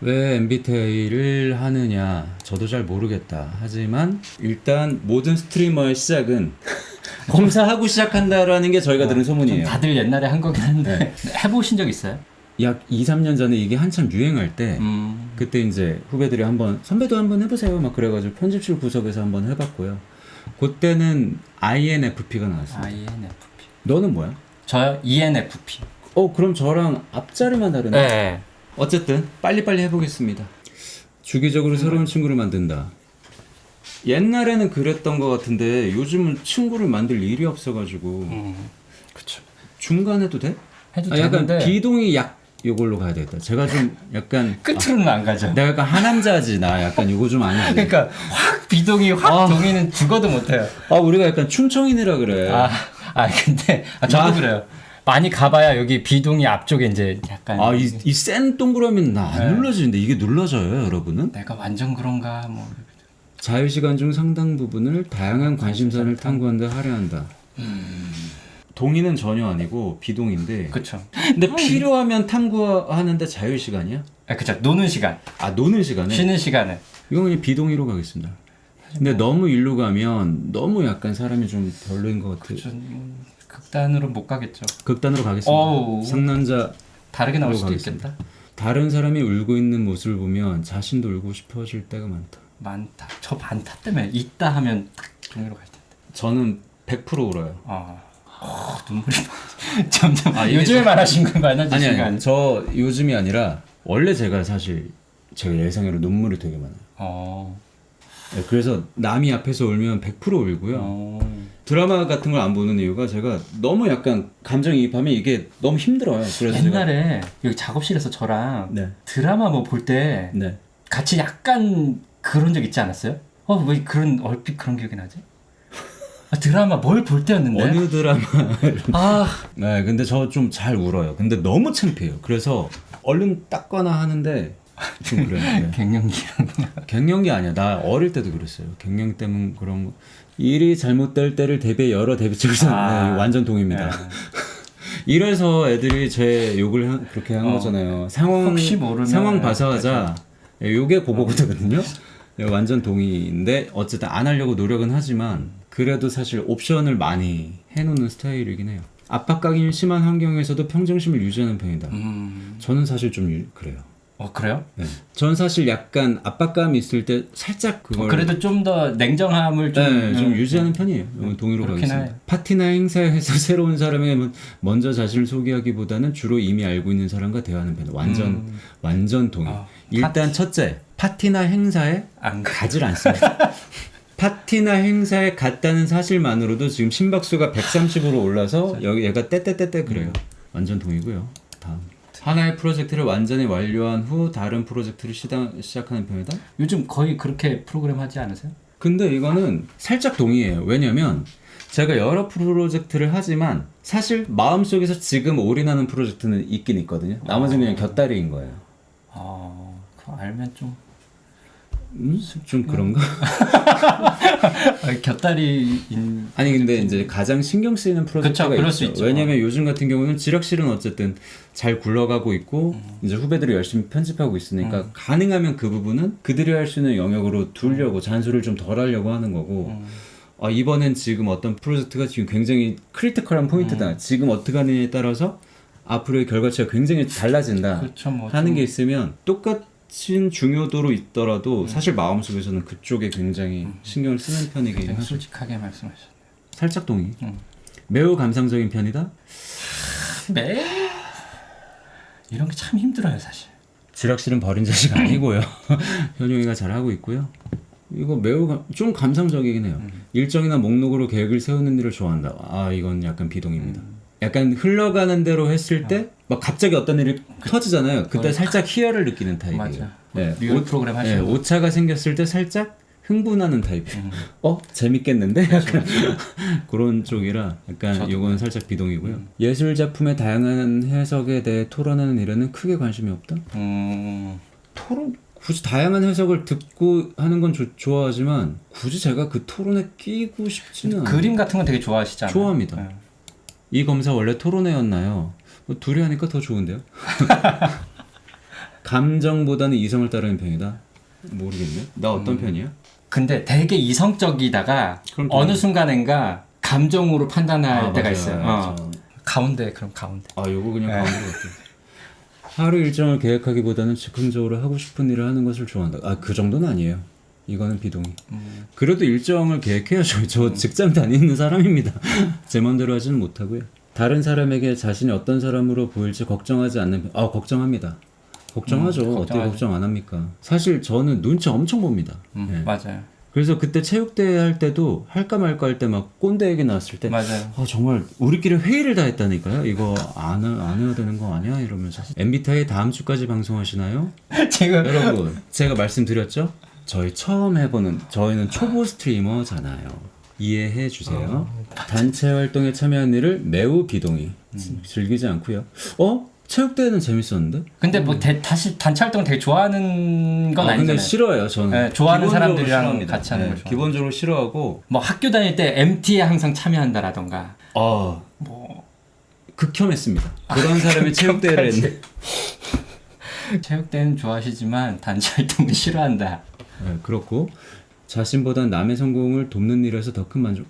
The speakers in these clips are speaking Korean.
왜 MBTI를 하느냐 저도 잘 모르겠다. 하지만 일단 모든 스트리머의 시작은 검사하고 시작한다라는 게 저희가 들은 소문이에요. 다들 옛날에 한 거긴 한데 해보신 적 있어요? 약 2, 3년 전에 이게 한참 유행할 때 그때 이제 후배들이 한번 선배도 한번 해보세요 막 그래가지고 편집실 구석에서 한번 해봤고요. 그때는 INFP가 나왔어요. INFP. 너는 뭐야? 저요? ENFP. 그럼 저랑 앞자리만 다르네. 네. 어쨌든 빨리빨리 해보겠습니다. 주기적으로 새로운 친구를 만든다. 옛날에는 그랬던 것 같은데 요즘은 친구를 만들 일이 없어가지고 그쵸. 중간에도 돼? 해도 약간 되는데 비동의 약 요걸로 가야 되겠다. 제가 좀 약간 끝으로는 안 가죠. 내가 약간 하남자지 나 약간 요거 좀 아니지. 그러니까 확 비동의 확 동의는 죽어도 못해요. 우리가 약간 충청인이라 그래. 근데 저도 그래요. 많이 가봐야 여기 비동의 앞쪽에 이제 약간 이 센 동그라미는 나 안 네. 눌러지는데 이게 눌러져요, 여러분은? 내가 완전 그런가 뭐. 자유시간 중 상당 부분을 다양한 관심사를 탐구한다, 할애한다. 동의는 전혀 아니고 비동인데. 그쵸. 근데 필요하면 탐구하는데 자유시간이야? 그쵸. 노는 시간, 노는 시간에? 쉬는 시간에. 이건 그냥 비동의로 가겠습니다. 근데 너무 일로 가면 너무 약간 사람이 좀 별로인 것 같아요. 그쵸. 극단으로 못 가겠죠. 극단으로 가겠습니다. 어우. 상남자 다르게 나올 수도 가겠습니다. 있겠다. 다른 사람이 울고 있는 모습을 보면 자신도 울고 싶어질 때가 많다. 많다. 저 많다 때문에 있다 하면 딱 종이로 갈 텐데. 저는 100% 울어요. 눈물이 점점. 이게 요즘에 말하신 건가 아니야? 아니 저 요즘이 아니라 원래 제가 사실 제가 예상외로 눈물이 되게 많아요. 네, 그래서 남이 앞에서 울면 100% 울고요. 드라마 같은 걸 안 보는 이유가 제가 너무 약간 감정이입하면 이게 너무 힘들어요. 그래서 옛날에 여기 작업실에서 저랑 네. 드라마 뭐 볼 때 네. 같이 약간 그런 적 있지 않았어요? 왜 그런 얼핏 그런 기억이 나지? 드라마 뭘 볼 때였는데? 어느 드라마 네, 근데 저 좀 잘 울어요. 근데 너무 창피해요. 그래서 얼른 닦거나 하는데 좀 그래요. 네. 갱년기라고. 갱년기 아니야. 나 어릴 때도 그랬어요. 갱년기 때문에 그런 거. 일이 잘못될 때를 대비해 여러 대비책을 네, 완전 동의입니다. 이래서 애들이 제 욕을 그렇게 한 거잖아요. 혹시 모르면 상황 봐서하자. 요게 그거거든요. 네, 완전 동의인데 어쨌든 안 하려고 노력은 하지만 그래도 사실 옵션을 많이 해놓는 스타일이긴 해요. 압박감이 심한 환경에서도 평정심을 유지하는 편이다. 저는 사실 좀 그래요. 그래요? 네. 전 사실 약간 압박감이 있을 때 살짝 그걸 그래도 좀 더 냉정함을 좀 유지하는 편이에요. 동의로 가겠습니다. 파티나 행사에서 새로운 사람에게 먼저 자신을 소개하기보다는 주로 이미 알고 있는 사람과 대화하는 편. 완전 동의. 일단 첫째, 파티나 행사에 가질 않습니다. 파티나 행사에 갔다는 사실만으로도 지금 심박수가 130으로 올라서 여기 얘가 떼떼떼떼 그래요. 완전 동의고요. 다음. 하나의 프로젝트를 완전히 완료한 후 다른 프로젝트를 시작하는 편이다? 요즘 거의 그렇게 프로그램 하지 않으세요? 근데 이거는 살짝 동의해요. 왜냐면 제가 여러 프로젝트를 하지만 사실 마음속에서 지금 올인하는 프로젝트는 있긴 있거든요. 나머지는 그냥 곁다리인 거예요. 그거 알면 좀 좀 그런가? 곁다리인. 아니 근데 이제 가장 신경 쓰이는 프로젝트가 그럴 있죠. 수 있죠. 왜냐면 요즘 같은 경우는 지락실은 어쨌든 잘 굴러가고 있고 이제 후배들이 열심히 편집하고 있으니까 가능하면 그 부분은 그들이 할 수 있는 영역으로 두려고 잔소리를 좀 덜 하려고 하는 거고 이번엔 지금 어떤 프로젝트가 지금 굉장히 크리티컬한 포인트다. 지금 어떻게 하느냐에 따라서 앞으로의 결과치가 굉장히 달라진다. 그렇죠, 하는 게 있으면 똑같은 중요도로 있더라도 사실 마음속에서는 그쪽에 굉장히 신경을 쓰는 편이긴 하죠. 솔직하게 말씀하셨네요. 살짝 동의. 매우 감상적인 편이다? 이런 게 참 힘들어요 사실. 지락실은 버린 자식 아니고요. 현용이가 잘하고 있고요. 이거 매우 좀 감상적이긴 해요. 일정이나 목록으로 계획을 세우는 일을 좋아한다. 이건 약간 비동입니다. 약간 흘러가는 대로 했을 때 막 갑자기 어떤 일이 터지잖아요. 그때 살짝 희열을 느끼는 타입이에요. 맞아. 네. 리얼 프로그램 하시는 거. 오차가 생겼을 때 살짝 흥분하는 타입이에요. 재밌겠는데? 약간 그런 쪽이라 약간 요건 살짝 비동이고요. 예술 작품의 다양한 해석에 대해 토론하는 일에는 크게 관심이 없다? 토론? 굳이 다양한 해석을 듣고 하는 건 좋아하지만 굳이 제가 그 토론에 끼고 싶지는 않아요. 그림 같은 건 되게 좋아하시잖아요. 좋아합니다. 이 검사 원래 토론회였나요? 둘이 하니까 더 좋은데요? 감정보다는 이성을 따르는 편이다. 모르겠네. 나 어떤 편이야? 근데 되게 이성적이다가 그럼 어느 순간인가 감정으로 판단할 때가 맞아요. 있어요. 맞아. 가운데 그럼 가운데. 요거 그냥 가운데로 갈게. 하루 일정을 계획하기보다는 즉흥적으로 하고 싶은 일을 하는 것을 좋아한다. 그 정도는 아니에요. 이거는 비동의. 그래도 일정을 계획해야죠. 저 직장 다니는 사람입니다. 제 맘대로 하지는 못하고요. 다른 사람에게 자신이 어떤 사람으로 보일지 걱정하지 않는 편. 걱정합니다. 걱정하죠. 어떻게 걱정하죠. 걱정 안 합니까? 사실 저는 눈치 엄청 봅니다. 예. 맞아요. 그래서 그때 체육대회 할 때도 할까 말까 할 때 막 꼰대 얘기 나왔을 때 맞아요. 정말 우리끼리 회의를 다 했다니까요. 이거 안 해야 되는 거 아니야? 이러면서. MBTI 다음 주까지 방송하시나요? 지금 여러분 제가 말씀드렸죠? 저희 처음 해보는 저희는 초보 스트리머잖아요. 이해해 주세요. 단체 활동에 참여한 일을 매우 비동의. 즐기지 않고요. 체육대회는 재밌었는데? 근데 뭐 다시 단체 활동 되게 좋아하는 건 아니잖아요. 근데 싫어요. 저는. 네, 좋아하는 기본적으로 사람들이랑 싫어합니다. 같이 하는 걸 좋아해요. 기본적으로 싫어하고 뭐 학교 다닐 때 MT에 항상 참여한다라던가. 뭐 극혐했습니다. 그런 사람이 체육대회를 했는데. 체육대회는 좋아하시지만 단체 활동은 싫어한다. 네, 그렇고 자신보다 남의 성공을 돕는 일에서 더 큰 만족.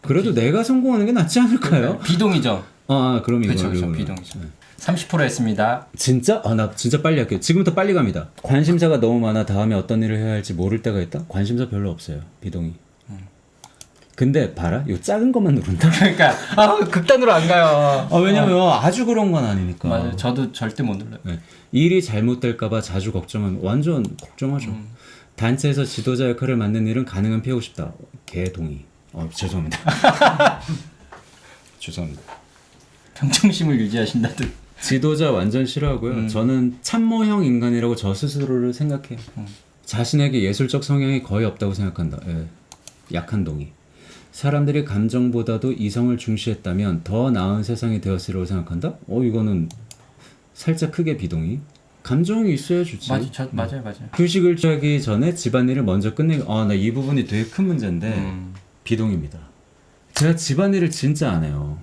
그래도 내가 성공하는 게 낫지 않을까요? 비동이죠. 그럼 이거. 그렇죠. 비동이죠. 30% 했습니다. 진짜? 나 진짜 빨리 할게요. 지금부터 빨리 갑니다. 관심사가 너무 많아 다음에 어떤 일을 해야 할지 모를 때가 있다? 관심사 별로 없어요. 비동의. 근데 봐라. 이거 작은 것만 누른다? 그러니까 극단으로 안 가요. 왜냐면 아주 그런 건 아니니까. 맞아요. 저도 절대 못 눌러요. 네. 일이 잘못될까봐 자주 걱정은 완전 걱정하죠. 단체에서 지도자 역할을 맡는 일은 가능한 피하고 싶다. 개동의. 죄송합니다. 죄송합니다. 평정심을 유지하신다들. 지도자 완전 싫어하고요. 저는 참모형 인간이라고 저 스스로를 생각해요. 자신에게 예술적 성향이 거의 없다고 생각한다. 약한 동의. 사람들이 감정보다도 이성을 중시했다면 더 나은 세상이 되었으리라고 생각한다? 이거는 살짝 크게 비동의. 감정이 있어야 좋지. 맞아요. 휴식을 취하기 전에 집안일을 먼저 끝내기. 나 이 부분이 되게 큰 문제인데 비동의입니다. 제가 집안일을 진짜 안 해요.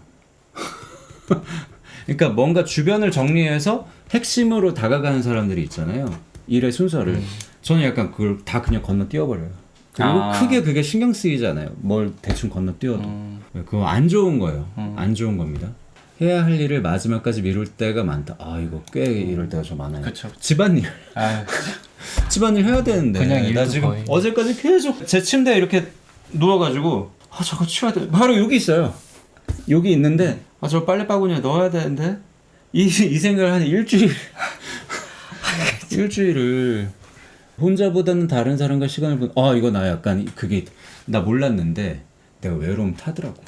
그러니까 뭔가 주변을 정리해서 핵심으로 다가가는 사람들이 있잖아요. 일의 순서를. 저는 약간 그걸 다 그냥 건너뛰어버려요. 그리고 크게 그게 신경 쓰이잖아요. 뭘 대충 건너뛰어도. 그거 안 좋은 거예요. 안 좋은 겁니다. 해야 할 일을 마지막까지 미룰 때가 많다. 이거 꽤 이럴 때가 좀 많아요. 그쵸. 집안일. 집안일 해야 되는데. 그냥 일도 나 지금 거의. 어제까지 계속 제 침대에 이렇게 누워가지고 저거 치워야 돼. 바로 여기 있어요. 여기 있는데 저 빨래바구니에 넣어야 되는데 이 생각을 한 일주일을 혼자보다는 다른 사람과 시간을 이거 나 약간 그게 나 몰랐는데 내가 외로움 타더라고.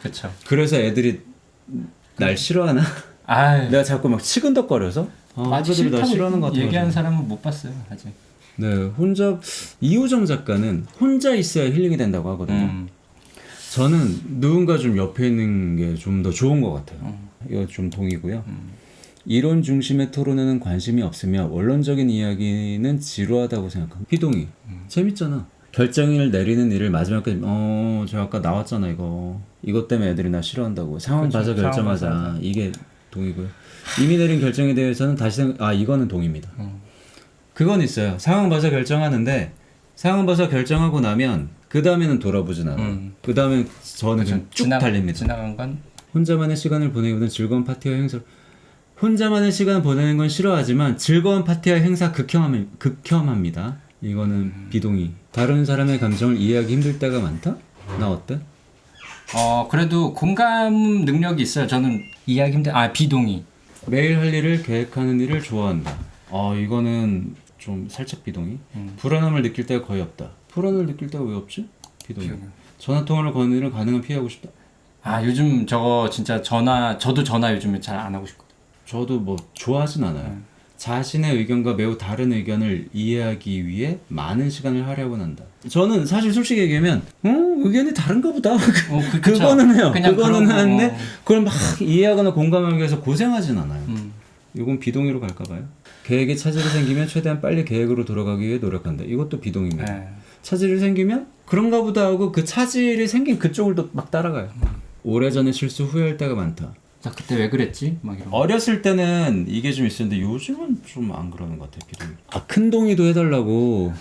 그렇죠. 그래서 애들이 날 싫어하나? 내가 자꾸 막 치근덕거려서 애들이 나 싫어하는 것 같아. 얘기하는 사람은 못 봤어요 아직. 네, 이우정 작가는 혼자 있어야 힐링이 된다고 하거든요. 저는 누군가 좀 옆에 있는 게 좀 더 좋은 것 같아요. 이거 좀 동의고요. 이론 중심의 토론에는 관심이 없으며 원론적인 이야기는 지루하다고 생각합니다. 비동의. 재밌잖아. 결정을 내리는 일을 마지막까지 저 아까 나왔잖아 이것 때문에 애들이 나 싫어한다고. 상황 봐서 결정하자. 이게 동의고요. 이미 내린 결정에 대해서는 다시 이거는 동의입니다. 그건 있어요. 상황 봐서 결정하는데 상황 봐서 결정하고 나면 그 다음에는 돌아보진 않아요. 그 다음에 저는 그냥 쭉 달립니다. 지나간 건 혼자만의 시간을 보내기보다는 즐거운 파티와 행사. 혼자만의 시간 보내는 건 싫어하지만 즐거운 파티와 행사 극혐합니다. 이거는 비동의. 다른 사람의 감정을 이해하기 힘들 때가 많다? 나 어때? 그래도 공감 능력이 있어요. 저는 이해하기 힘들. 비동의. 매일 할 일을 계획하는 일을 좋아한다. 이거는 좀 살짝 비동의. 불안함을 느낄 때가 거의 없다. 불안을 느낄 때가 왜 없지? 비동의. 전화 통화를 거는 일을 가능한 피하고 싶다. 요즘 저거 진짜 저도 전화 요즘에 잘 안 하고 싶거든요. 저도 뭐 좋아하진 않아요. 자신의 의견과 매우 다른 의견을 이해하기 위해 많은 시간을 하려고 한다. 저는 사실 솔직히 얘기하면 의견이 다른가 보다. 그거는 해요. 그거는 하는데 그걸 막 이해하거나 공감하기 위해서 고생하진 않아요. 이건 비동의로 갈까 봐요. 계획에 차질이 생기면 최대한 빨리 계획으로 돌아가기 위해 노력한다. 이것도 비동의입니다. 차질이 생기면 그런가 보다 하고 그 차질이 생긴 그쪽을 또 막 따라가요. 오래전에 실수 후회할 때가 많다. 나 그때 왜 그랬지? 막 이런. 어렸을 때는 이게 좀 있었는데 요즘은 좀 안 그러는 것 같아요. 비동의. 큰 동의도 해달라고.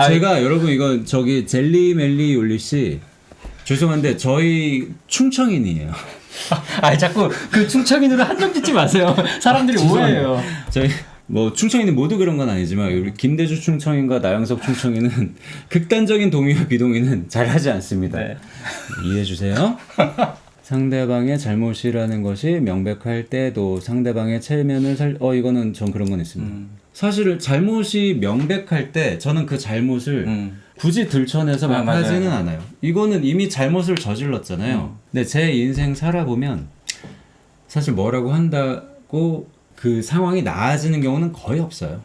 제가 여러분 이건 저기 젤리멜리 율리씨 죄송한데 저희 충청인이에요. 자꾸 그 충청인으로 한정 짓지 마세요. 사람들이 오해해요. 저희 뭐 충청인은 모두 그런 건 아니지만 우리 김대주 충청인과 나영석 충청인은 극단적인 동의와 비동의는 잘하지 않습니다. 네. 이해해 주세요. 상대방의 잘못이라는 것이 명백할 때도 상대방의 체면을 이거는 전 그런 건 있습니다. 사실 잘못이 명백할 때 저는 그 잘못을 굳이 들춰내서 막 하지는 않아요. 이거는 이미 잘못을 저질렀잖아요. 근데 제 인생 살아보면 사실 뭐라고 한다고 그 상황이 나아지는 경우는 거의 없어요.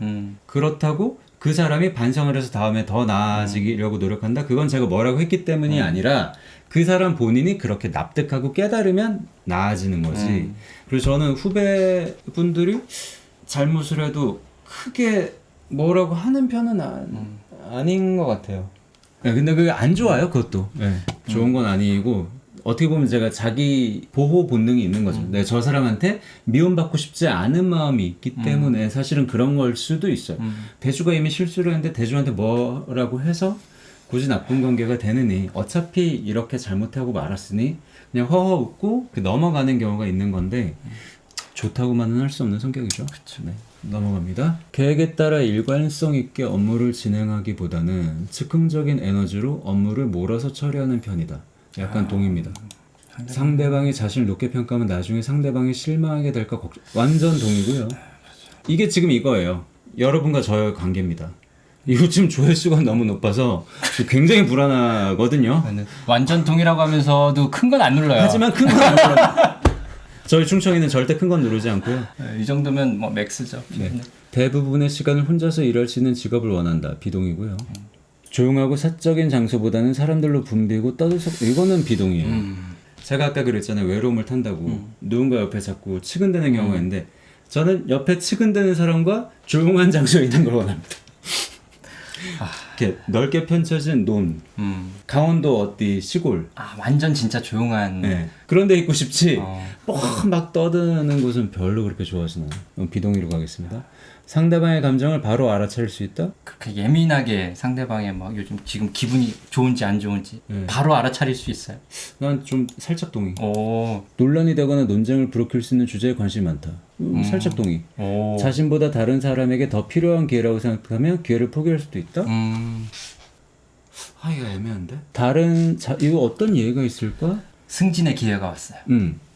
그렇다고 그 사람이 반성을 해서 다음에 더 나아지려고 노력한다? 그건 제가 뭐라고 했기 때문이 아니라 그 사람 본인이 그렇게 납득하고 깨달으면 나아지는 거지. 그리고 저는 후배분들이 잘못을 해도 크게 뭐라고 하는 편은 아닌 것 같아요. 네, 근데 그게 안 좋아요, 그것도. 네, 좋은 건 아니고 어떻게 보면 제가 자기 보호 본능이 있는 거죠. 내가 저 사람한테 미움받고 싶지 않은 마음이 있기 때문에 사실은 그런 걸 수도 있어요. 대주가 이미 실수를 했는데 대주한테 뭐라고 해서 굳이 나쁜 관계가 되느니 어차피 이렇게 잘못하고 말았으니 그냥 허허 웃고 넘어가는 경우가 있는 건데 좋다고만은 할 수 없는 성격이죠. 그쵸. 네. 넘어갑니다. 계획에 따라 일관성 있게 업무를 진행하기보다는 즉흥적인 에너지로 업무를 몰아서 처리하는 편이다. 약간 동의입니다. 상대방이 자신을 높게 평가하면 나중에 상대방이 실망하게 될까 걱정. 완전 동의고요. 이게 지금 이거예요. 여러분과 저의 관계입니다. 요즘 조회수가 너무 높아서 굉장히 불안하거든요. 완전 동의라고 하면서도 큰 건 안 눌러요. 하지만 큰 건 안 눌러요. 저희 충청이는 절대 큰 건 누르지 않고요. 이 정도면 뭐 맥스죠. 네. 대부분의 시간을 혼자서 일할 수 있는 직업을 원한다. 비동이고요. 조용하고 사적인 장소보다는 사람들로 붐비고 떠들썩 이거는 비동이에요. 제가 아까 그랬잖아요. 외로움을 탄다고 누군가 옆에 자꾸 치근대는 경우가 있는데 저는 옆에 치근대는 사람과 조용한 장소에 있는 걸 원합니다. 이렇게 넓게 펼쳐진 논, 강원도 어디 시골. 완전 진짜 조용한. 네. 그런 데 있고 싶지. 막 떠드는 곳은 별로 그렇게 좋아하진 않아요. 비동의로 가겠습니다. 상대방의 감정을 바로 알아차릴 수 있다? 그렇게 예민하게 상대방의 막 요즘 지금 기분이 좋은지 안 좋은지 바로 알아차릴 수 있어요. 난 좀 살짝 동의. 오. 논란이 되거나 논쟁을 불러킬 수 있는 주제에 관심이 많다. 살짝 동의. 오. 자신보다 다른 사람에게 더 필요한 기회라고 생각하면 기회를 포기할 수도 있다? 이거 애매한데? 이거 어떤 예가 있을까? 승진의 기회가 왔어요.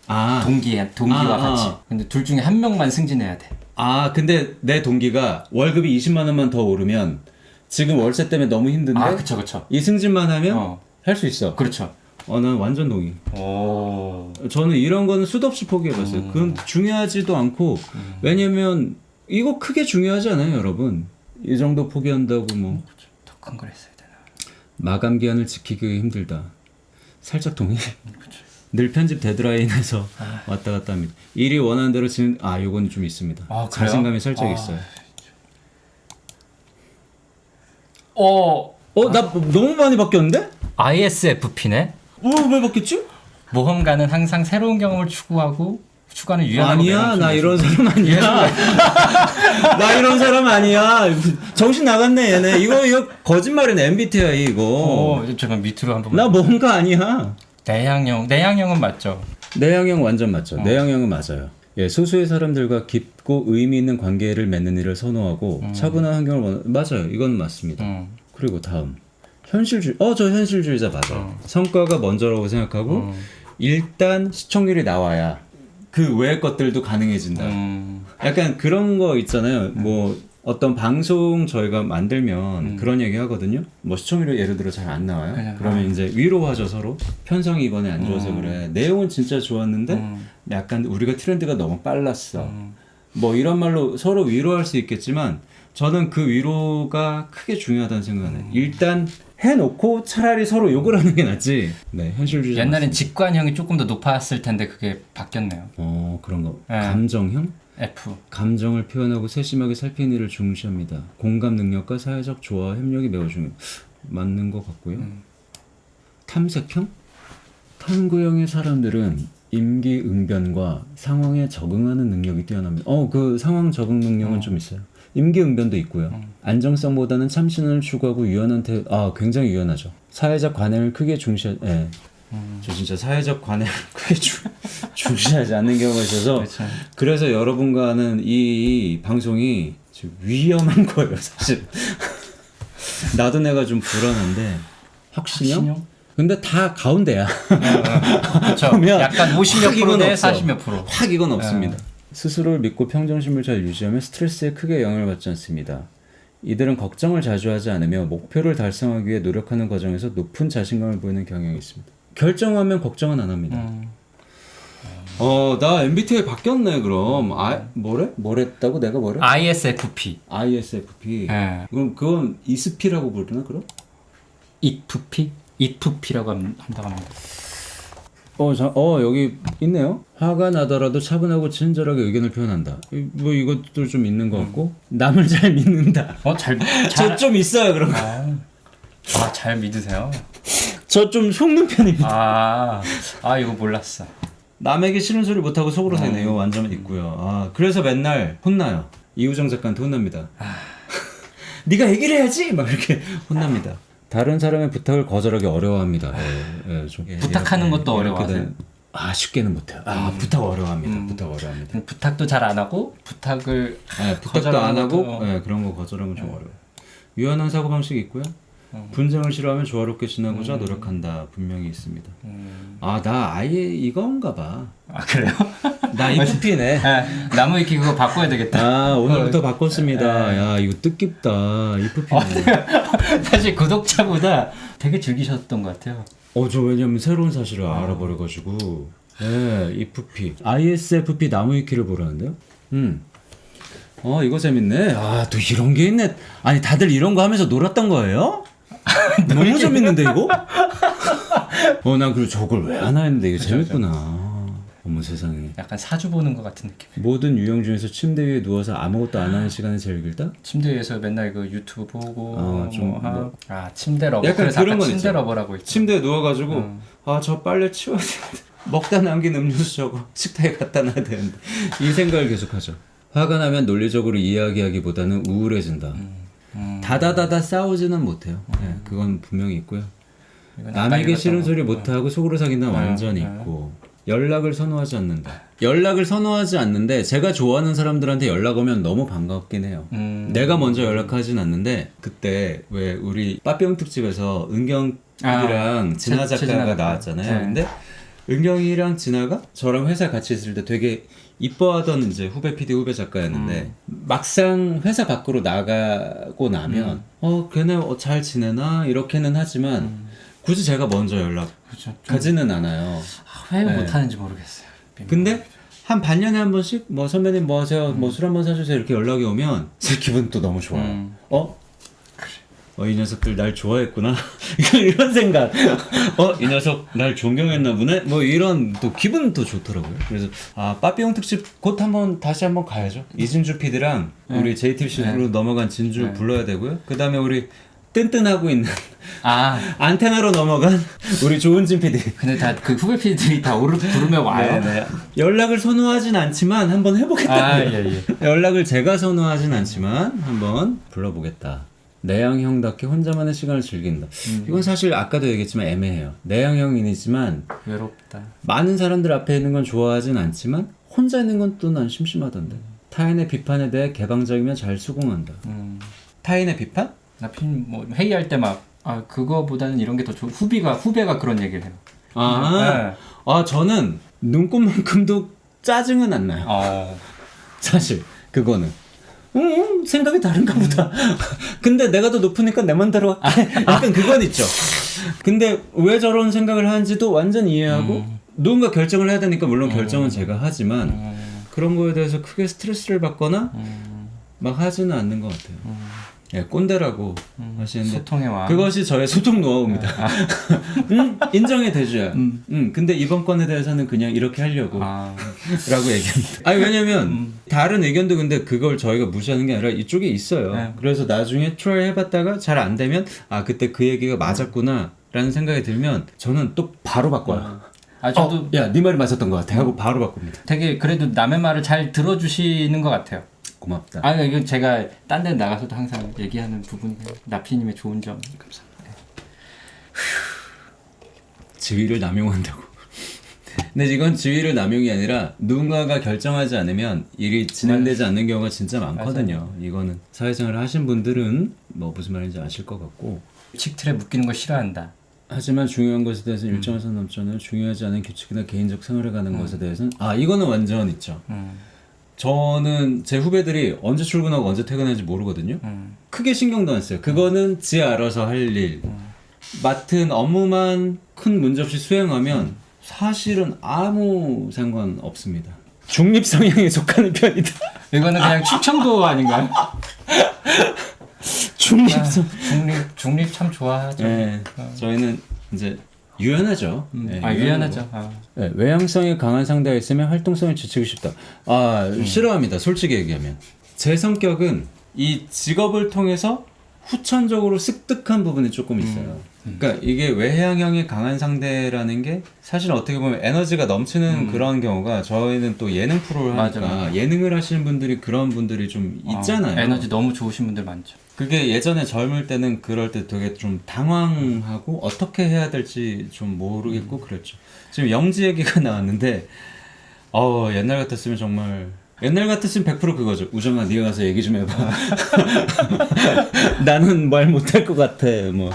동기와 같이. 근데 둘 중에 한 명만 승진해야 돼. 근데 내 동기가 월급이 20만 원만 더 오르면 지금 월세 때문에 너무 힘든데 그쵸. 이 승진만 하면 할 수 있어. 그렇죠. 난 완전 동의. 오. 저는 이런 거는 수도 없이 포기해봤어요. 그건 중요하지도 않고 왜냐면 이거 크게 중요하지 않아요, 여러분. 이 정도 포기한다고 뭐. 더 큰 걸 했어야 되나. 마감 기한을 지키기 힘들다. 살짝 동의. 늘 편집 데드라인에서 왔다 갔다 합니다. 일이 원하는 대로 요건 좀 있습니다. 자신감이 살짝 있어요. 나 너무 많이 바뀌었는데? ISFP네? 왜 바뀌었지? 모험가는 항상 새로운 경험을 추구하는 유연하고 아니야, 나 이런 사람 아니야. 나 이런 사람 아니야. 정신 나갔네, 얘네. 이거 거짓말이네, MBTI 이거. 잠깐 밑으로 한번. 나 모험가 아니야. 내향형은 맞죠? 내향형 완전 맞죠. 내향형은 맞아요. 예, 소수의 사람들과 깊고 의미 있는 관계를 맺는 일을 선호하고 차분한 환경을 맞아요. 이건 맞습니다. 그리고 다음 현실주의. 저 현실주의자 맞아요. 성과가 먼저라고 생각하고 일단 시청률이 나와야 그 외의 것들도 가능해진다. 약간 그런 거 있잖아요. 뭐 어떤 방송 저희가 만들면 그런 얘기 하거든요. 뭐 시청률이 예를 들어 잘 안 나와요. 그러면 이제 위로하죠, 서로. 편성이 이번에 안 좋아서 그래. 내용은 진짜 좋았는데 약간 우리가 트렌드가 너무 빨랐어. 뭐 이런 말로 서로 위로할 수 있겠지만 저는 그 위로가 크게 중요하다는 생각은 해요. 일단 해놓고 차라리 서로 욕을 하는 게 낫지. 네, 현실주의. 옛날엔 직관형이 조금 더 높았을 텐데 그게 바뀌었네요. 그런 거. 감정형? F. 감정을 표현하고 세심하게 살피는 일을 중시합니다. 공감 능력과 사회적 조화, 협력이 매우 중요해요. 맞는 것 같고요. 탐색형? 탐구형의 사람들은 임기응변과 상황에 적응하는 능력이 뛰어납니다. 그 상황 적응 능력은 좀 있어요. 임기응변도 있고요. 안정성보다는 참신을 추구하고 유연한 굉장히 유연하죠. 사회적 관행을 크게 중시하. 예. 저 진짜 사회적 관행을 크게 중시하지 않는 경우가 있어서 그렇죠. 그래서 여러분과 하는 이 방송이 지금 위험한 거예요, 사실. 나도 내가 좀 불안한데 확신형? 근데 다 가운데야. 그렇죠. 보면 약간 50몇 % 대 40몇 %. 확 이건 없습니다. 스스로를 믿고 평정심을 잘 유지하면 스트레스에 크게 영향을 받지 않습니다. 이들은 걱정을 자주 하지 않으며 목표를 달성하기 위해 노력하는 과정에서 높은 자신감을 보이는 경향이 있습니다. 결정하면 걱정은 안 합니다. 나 MBTI 바뀌었네 그럼. 뭐랬다고 내가 뭐래? ISFP. ISFP. 네. 그럼 그건 ESP라고 부르나 그럼? ITFP? ITFP라고 한다고 합니다. 여기 있네요. 화가 나더라도 차분하고 친절하게 의견을 표현한다. 뭐 이것도 좀 있는 것 같고 남을 잘 믿는다. 저 좀 있어요 그런 거. 잘 믿으세요? 저 좀 속는 편입니다. 이거 몰랐어. 남에게 싫은 소리 못하고 속으로 새네. 이거 완전 있고요. 그래서 맨날 혼나요. 이우정 작가한테 혼납니다. 네가 얘기를 해야지 막 이렇게 혼납니다. 다른 사람의 부탁을 거절하기 어려워합니다. 부탁하는 것도 어려워하세요? 쉽게는 못해요. 부탁 어려워합니다. 부탁 어려워합니다. 부탁도 잘 안 하고 부탁을 부탁도 안 하고 그런 거 거절하면 좀 어려워요. 유연한 사고방식이 있고요. 분쟁을 싫어하면 조화롭게 지나고자 노력한다. 분명히 있습니다. 나 아예 이건가 봐. 그래요? 나 IFP네. 나무위키 그거 바꿔야 되겠다. 오늘부터 바꿨습니다. 야 이거 뜻깊다. IFP네. 사실 구독자보다 되게 즐기셨던 것 같아요. 저 왜냐면 새로운 사실을 알아버려가지고. IFP. ISFP 나무위키를 보라는데요. 이거 재밌네. 또 이런 게 있네. 아니 다들 이런 거 하면서 놀았던 거예요? 너무 재밌는데 이거? 난 그리고 저걸 왜 하나 했는데 이거 재밌구나. 어머 세상에. 약간 사주 보는 것 같은 느낌. 모든 유형 중에서 침대 위에 누워서 아무것도 안 하는 시간이 제일 길다? 침대 위에서 맨날 그 유튜브 보고 침대 러버. 약간 그래서 그런 건 침대 있죠. 러버라고 있죠. 침대에 누워가지고 저 빨래 치워야 되는데 먹다 남긴 음료수 저거 식탁에 갖다 놔야 되는데 이 생각을 계속하죠. 화가 나면 논리적으로 이야기하기보다는 우울해진다. 다다다다 싸우지는 못해요. 그건 분명히 있고요. 남에게 싫은 소리 못하고 속으로 사귄다는 완전히 있고 연락을 선호하지 않는다. 연락을 선호하지 않는데 제가 좋아하는 사람들한테 연락 오면 너무 반갑긴 해요. 내가 먼저 연락하진 않는데 그때 왜 우리 빠삐용 특집에서 은경이랑 진아 작가가 나왔잖아요. 근데 은경이랑 진아가 저랑 회사 같이 있을 때 되게 이뻐하던 이제 후배 PD 후배 작가였는데 막상 회사 밖으로 나가고 나면 걔네 잘 지내나 이렇게는 하지만 굳이 제가 먼저 연락하지는 않아요. 왜 못하는지 모르겠어요. 근데 한 반년에 한 번씩 뭐 선배님 뭐 하세요? 뭐 술 한 번 사주세요 이렇게 연락이 오면 제 기분 또 너무 좋아요. 이 녀석들 날 좋아했구나. 이런 생각. 이 녀석 날 존경했나 보네. 뭐 이런 또 기분 또 좋더라고요. 그래서 빠삐용 특집 곧 다시 한번 가야죠. 이진주 PD랑 우리 JTBC로 넘어간 진주 불러야 되고요. 그 다음에 우리 뜬뜬하고 있는 안테나로 넘어간 우리 조은진 PD. 근데 다 그 후배 PD들이 다 부르면 와요. 네네. 연락을 선호하진 않지만 한번 해보겠다. 연락을 제가 선호하진 않지만 한번 불러보겠다. 내향형답게 혼자만의 시간을 즐긴다. 이건 사실 아까도 얘기했지만 애매해요. 내향형이지만 외롭다. 많은 사람들 앞에 있는 건 좋아하진 않지만 혼자 있는 건 또 난 심심하던데. 타인의 비판에 대해 개방적이면 잘 수긍한다. 타인의 비판? 나 뭐 회의할 때 막 그거보다는 이런 게 더 좋아. 후배가 그런 얘기를 해요. 저는 눈곱만큼도 짜증은 안 나요. 사실 그거는 생각이 다른가 보다. 근데 내가 더 높으니까 내 맘대로 약간 그건 있죠. 근데 왜 저런 생각을 하는지도 완전 이해하고 누군가 결정을 해야 되니까 물론 결정은 제가 하지만 그런 거에 대해서 크게 스트레스를 받거나 막 하지는 않는 것 같아요. 꼰대라고 하시는데 소통의 왕. 그것이 저의 소통 노하우입니다. 인정해 대줘야. 근데 이번 건에 대해서는 그냥 이렇게 하려고 라고 얘기합니다. 왜냐면 다른 의견도 근데 그걸 저희가 무시하는 게 아니라 이쪽에 있어요. 그래서 나중에 트라이 해봤다가 잘 안 되면 그때 그 얘기가 맞았구나 라는 생각이 들면 저는 또 바로 바꿔요. 아 저도 야, 네 말이 맞았던 것 같아 하고 바로 바꿉니다. 되게 그래도 남의 말을 잘 들어주시는 것 같아요. 고맙다. 아 이건 제가 딴 데 나가서도 항상 얘기하는 부분이에요. 나피님의 좋은 점. 감사합니다. 지위를 남용한다고. 근데 이건 지위를 남용이 아니라 누군가가 결정하지 않으면 일이 진행되지 않는 경우가 진짜 많거든요. 이거는 사회생활을 하신 분들은 뭐 무슨 말인지 아실 것 같고, 칙틀에 묶이는 거 싫어한다. 하지만 중요한 것에 대해서는 일정한 선 넘잖아요. 중요하지 않은 규칙이나 개인적 생활에 가는 것에 대해서는 이거는 완전 있죠. 저는 제 후배들이 언제 출근하고 언제 퇴근하는지 모르거든요. 크게 신경도 안 써요. 그거는 지 알아서 할 일. 맡은 업무만 큰 문제 없이 수행하면 사실은 아무 상관 없습니다. 중립 성향에 속하는 편이다. 이거는 그냥 충청도 아닌가요? 중립성. 중립 참 좋아하죠. 네, 저희는 이제 유연하죠. 네, 유연하죠. 네, 외향성이 강한 상대가 있으면 활동성을 지치고 싶다. 싫어합니다. 솔직히 얘기하면. 제 성격은 이 직업을 통해서 후천적으로 습득한 부분이 조금 있어요. 그러니까 이게 외향형이 강한 상대라는 게 사실 어떻게 보면 에너지가 넘치는 그런 경우가, 저희는 또 예능 프로를 하니까 맞아. 예능을 하시는 분들이 그런 분들이 좀 있잖아요. 에너지 너무 좋으신 분들 많죠. 그게 예전에 젊을 때는 그럴 때 되게 좀 당황하고 어떻게 해야 될지 좀 모르겠고 그랬죠. 지금 영지 얘기가 나왔는데 옛날 같았으면 정말, 옛날 같았으면 100% 그거죠. 우정아, 네가 가서 얘기 좀 해봐. 나는 말 못할 것 같아. 뭐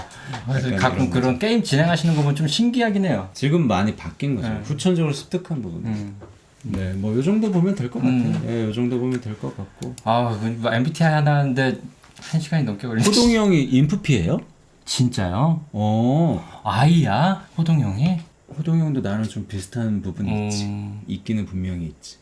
그래서 가끔 그런 게임 진행하시는 거 보면 좀 신기하긴 해요. 지금 많이 바뀐 거죠. 후천적으로 습득한 부분. 네, 뭐 요 정도 보면 될 것 같아요. 예, 요 정도 보면 될 것 같고. MBTI 하나 하는데 1시간이 넘게 걸리네. 호동이 형이 인프피예요? 진짜요? 아이야? 호동 형이? 호동이 형도 나랑 좀 비슷한 부분이 있지. 있기는 분명히 있지.